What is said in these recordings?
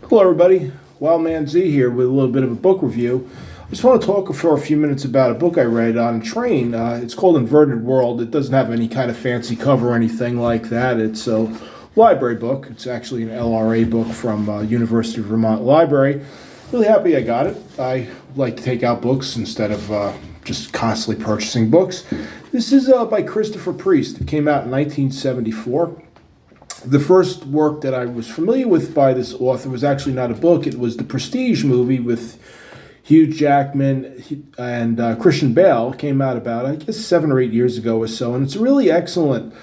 Hello, everybody. Wild Man Z here with a little bit of a book review. I just want to talk for a few minutes about a book I read on a train. It's called Inverted World. It doesn't have any kind of fancy cover or anything like that. It's a library book. It's actually an LRA book from University of Vermont Library. Really happy I got it. I like to take out books instead of just constantly purchasing books. This is by Christopher Priest. It came out in 1974. The first work that I was familiar with by this author was actually not a book. It was the Prestige movie with Hugh Jackman and Christian Bale. It came out about, I guess, 7 or 8 years ago or so. And it's a really excellent,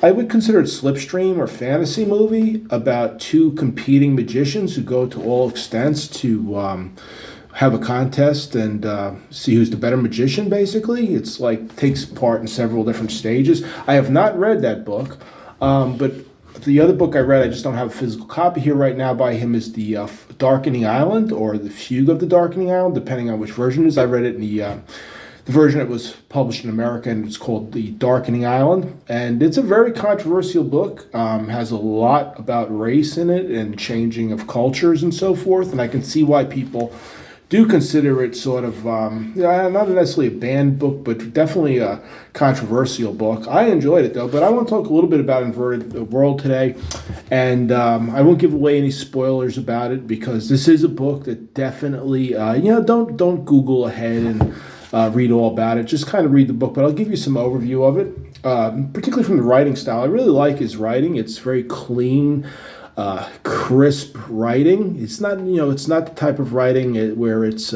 I would consider it slipstream or fantasy movie about two competing magicians who go to all extents to have a contest and see who's the better magician, basically. It's like takes part in several different stages. I have not read that book. But the other book I read, I just don't have a physical copy here right now by him, is the Darkening Island or the Fugue of the Darkening Island, depending on which version it is. I read it in the version that was published in America, and it's called The Darkening Island. And it's a very controversial book, has a lot about race in it and changing of cultures and so forth. And I can see why people do consider it sort of, not necessarily a banned book, but definitely a controversial book. I enjoyed it, though, but I want to talk a little bit about Inverted World today, and I won't give away any spoilers about it because this is a book that definitely, don't Google ahead and read all about it. Just kind of read the book, but I'll give you some overview of it, particularly from the writing style. I really like his writing. It's very clean, crisp writing. It's not, it's not the type of writing where it's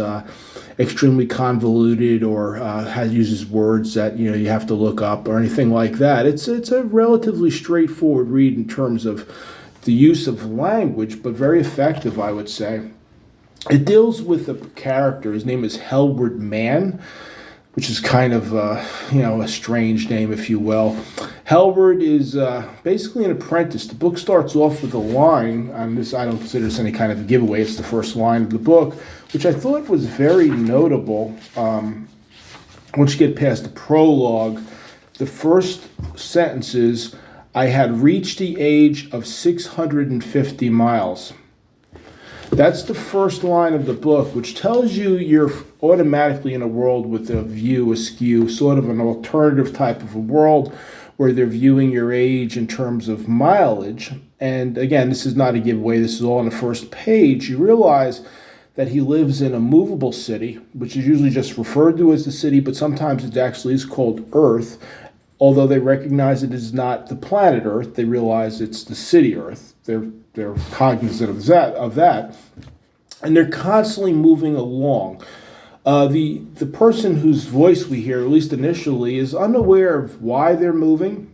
extremely convoluted or uses words that you have to look up or anything like that. It's a relatively straightforward read in terms of the use of language, but very effective, I would say. It deals with a character. His name is Helward Mann, which is kind of, a strange name, if you will. Helward is basically an apprentice. The book starts off with a line, and this, I don't consider this any kind of a giveaway, it's the first line of the book, which I thought was very notable. Once you get past the prologue, the first sentence is, "I had reached the age of 650 miles." That's the first line of the book, which tells you you're automatically in a world with a view askew, sort of an alternative type of a world where they're viewing your age in terms of mileage. And again, this is not a giveaway. This is all on the first page. You realize that he lives in a movable city, which is usually just referred to as the city, but sometimes it actually is called Earth. Although they recognize it is not the planet Earth, they realize it's the city Earth. They're cognizant of that, and they're constantly moving along. The person whose voice we hear, at least initially, is unaware of why they're moving.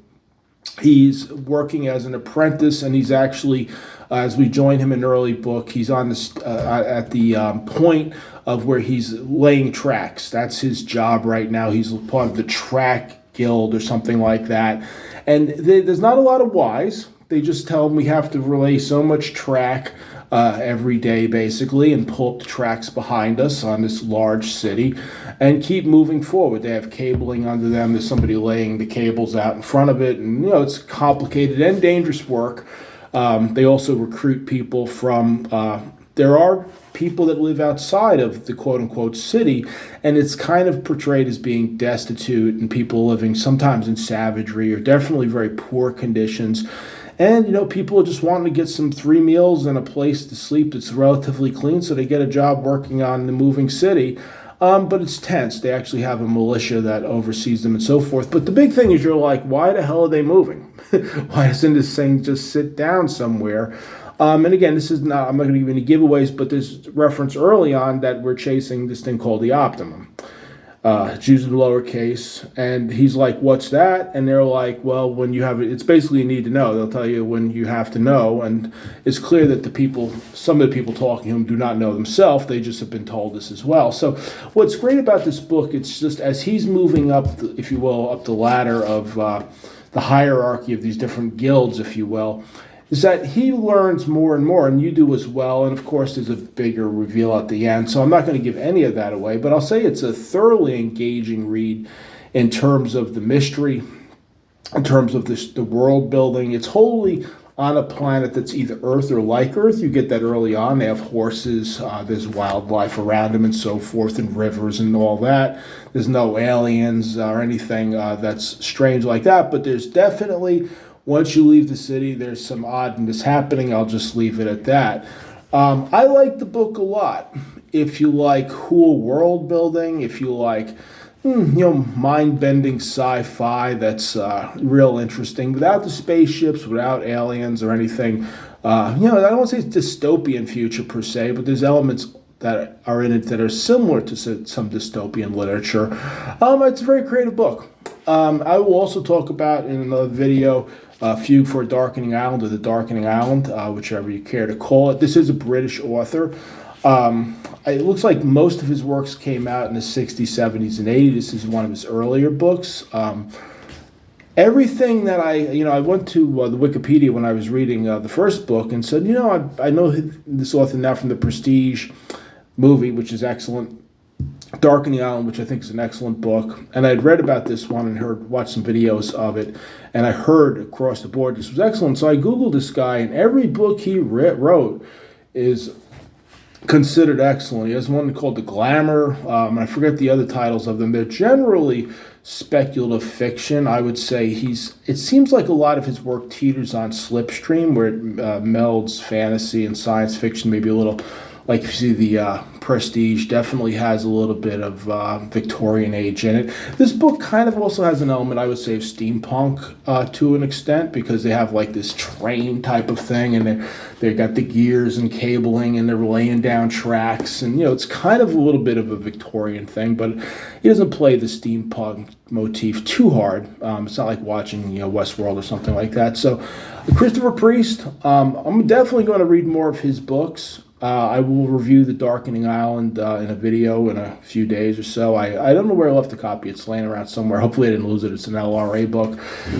He's working as an apprentice, and he's actually, as we join him in an early book, he's on this at the point of where he's laying tracks. That's his job right now. He's part of the track guild or something like that, and there's not a lot of whys. They just tell him we have to relay so much track every day, basically, and pull up the tracks behind us on this large city and keep moving forward. They have cabling under them. There's somebody laying the cables out in front of it, and it's complicated and dangerous work. They also recruit people from, there are people that live outside of the quote-unquote city, and it's kind of portrayed as being destitute and people living sometimes in savagery or definitely very poor conditions. And, people are just wanting to get some 3 meals and a place to sleep that's relatively clean, so they get a job working on the moving city. But it's tense. They actually have a militia that oversees them and so forth. But the big thing is you're like, why the hell are they moving? Why doesn't this thing just sit down somewhere? And again, this is not, I'm not going to give any giveaways, but there's reference early on that we're chasing this thing called the Optimum. It's used in lowercase, and he's like, what's that? And they're like, well, when you have it, it's basically you need to know. They'll tell you when you have to know, and it's clear that some of the people talking to him do not know themselves. They just have been told this as well. So what's great about this book, it's just as he's moving up, if you will, up the ladder of the hierarchy of these different guilds, if you will, is that he learns more and more, and you do as well. And of course, there's a bigger reveal at the end. So I'm not going to give any of that away, but I'll say it's a thoroughly engaging read in terms of the mystery, in terms of the world building. It's wholly on a planet that's either Earth or like Earth. You get that early on. They have horses, there's wildlife around them and so forth, and rivers and all that. There's no aliens or anything that's strange like that, but there's definitely, once you leave the city, there's some oddness happening. I'll just leave it at that. I like the book a lot. If you like cool world building, if you like mind-bending sci-fi that's real interesting, without the spaceships, without aliens or anything. I don't want to say it's dystopian future per se, but there's elements that are in it that are similar to some dystopian literature. It's a very creative book. I will also talk about in another video Fugue for a Darkening Island, or The Darkening Island, whichever you care to call it. This is a British author. It looks like most of his works came out in the 60s, 70s, and 80s. This is one of his earlier books. Everything that I went to the Wikipedia when I was reading the first book and said, I know this author now from the Prestige movie, which is excellent, Darkening Island, which I think is an excellent book, and I'd read about this one and watched some videos of it, and I heard across the board this was excellent. So I Googled this guy, and every book he wrote is considered excellent. He has one called The Glamour, and I forget the other titles of them. They're generally speculative fiction. I would say it seems like a lot of his work teeters on Slipstream, where it melds fantasy and science fiction, maybe a little. Like you see the Prestige definitely has a little bit of Victorian age in it. This book kind of also has an element, I would say, of steampunk to an extent, because they have like this train type of thing, and they got the gears and cabling, and they're laying down tracks, and it's kind of a little bit of a Victorian thing, but he doesn't play the steampunk motif too hard. It's not like watching Westworld or something like that. So Christopher Priest, I'm definitely going to read more of his books. I will review The Darkening Island in a video in a few days or so. I don't know where I left the copy. It's laying around somewhere. Hopefully I didn't lose it. It's an LRA book.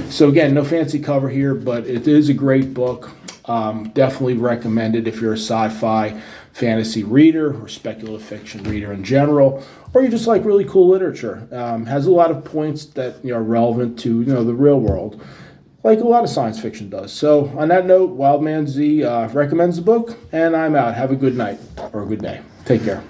So again, no fancy cover here, but it is a great book. Definitely recommend it if you're a sci-fi fantasy reader or speculative fiction reader in general, or you just like really cool literature. Has a lot of points that are relevant to the real world, like a lot of science fiction does. So on that note, Wildman Z recommends the book, and I'm out. Have a good night or a good day. Take care.